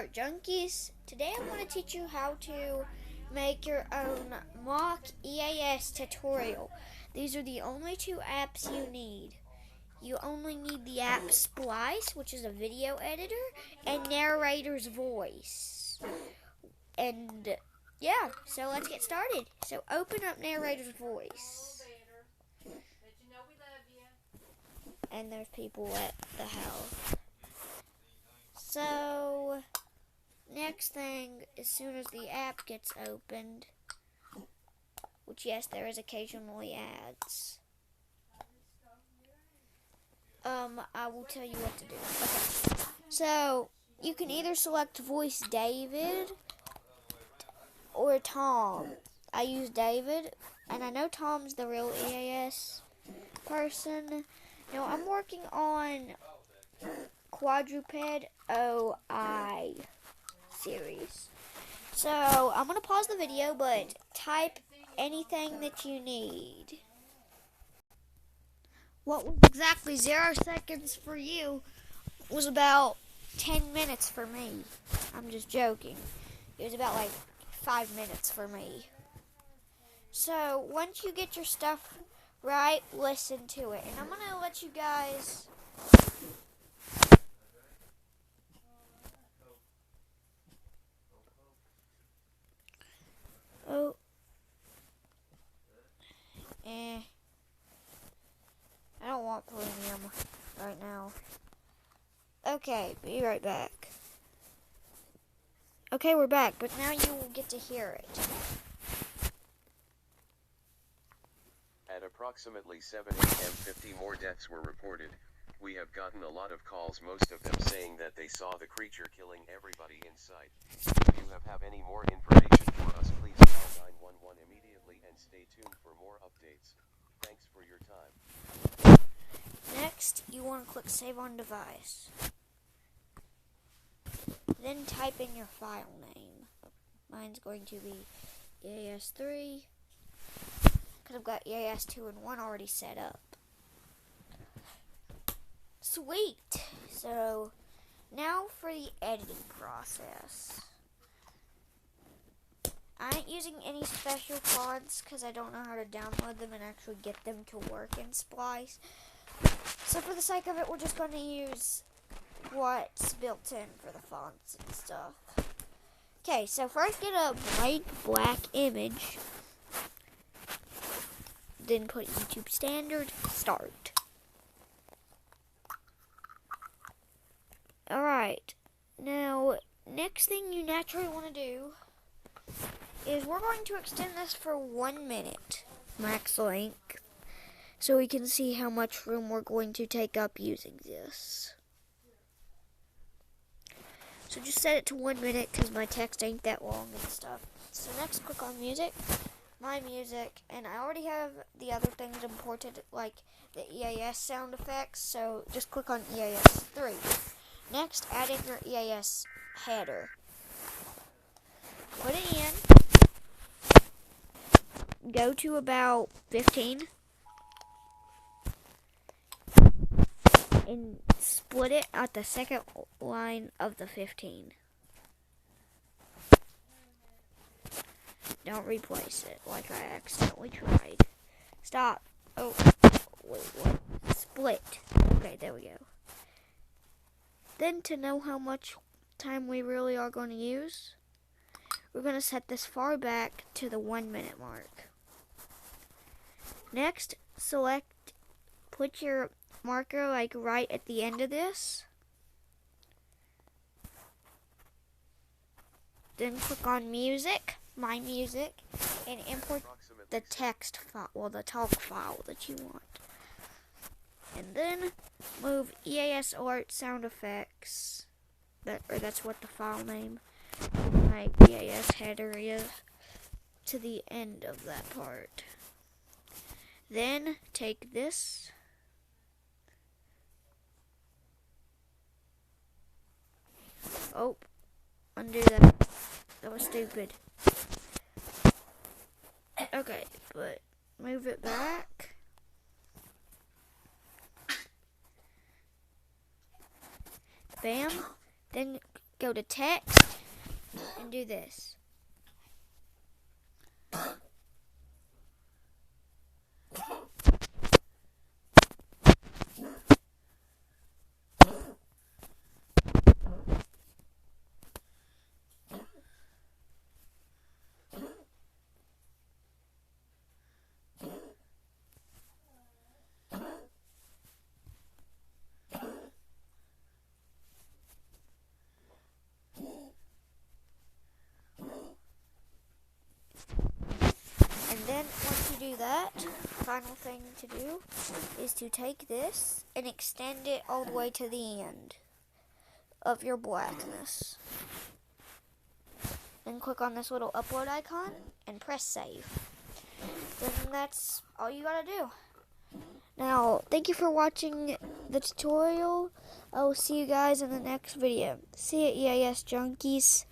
Art Junkies. Today I want to teach you how to make your own mock EAS tutorial. These are the only two apps you need. You only need the app Splice, which is a video editor, and Narrator's Voice. And yeah, so let's get started. So open up Narrator's Voice. And there's people at the house. So, next thing, as soon as the app gets opened, which yes, there is occasionally ads, I will tell you what to do. Okay, so you can either select voice David or Tom. I use David, and I know Tom's the real EAS person. Now, I'm working on Quadruped OI series. So, I'm going to pause the video, but type anything that you need. What was exactly 0 seconds for you was about 10 minutes for me. I'm just joking. It was about like 5 minutes for me. So, once you get your stuff right, listen to it. And I'm going to let you guys... I don't want premium right now. Okay, be right back. Okay, we're back, but now you will get to hear it. At approximately 7 a.m. 50 more deaths were reported. We have gotten a lot of calls, most of them saying that they saw the creature killing everybody in sight. If you have any more information for us, please call 911 immediately and stay tuned for more updates. Thanks for your time. Next, you want to click Save on Device. Then type in your file name. Mine's going to be EAS3, because I've got EAS2 and 1 already set up. Sweet! So, now for the editing process. I ain't using any special fonts because I don't know how to download them and actually get them to work in Splice. So for the sake of it, we're just going to use what's built in for the fonts and stuff. Okay, so first get a blank black image. Then put YouTube Standard, Start. Alright, now next thing you naturally want to do is we're going to extend this for 1 minute, max length, so we can see how much room we're going to take up using this. So just set it to 1 minute because my text ain't that long and stuff. So next, click on Music, My Music, and I already have the other things imported, like the EAS sound effects, so just click on EAS 3. Next, add in your EAS header. Put it in. Go to about 15. And split it at the second line of the 15. Don't replace it like I accidentally tried. Stop. Oh, wait, what? Split. Okay, there we go. Then to know how much time we really are going to use, we're going to set this far back to the 1 minute mark. Next, put your marker like right at the end of this. Then click on Music, My Music, and import the text file, well, the talk file that you want. And then move EAS Art Sound Effects, that's what the file name, my EAS header is, to the end of that part. Then take this, oh, undo that, that was stupid. Okay, but move it back. Bam. Then go to text and do this. And then once you do that, final thing to do is to take this and extend it all the way to the end of your blackness. Then click on this little upload icon and press save. Then that's all you gotta do. Now, thank you for watching the tutorial. I will see you guys in the next video. See ya, EAS junkies.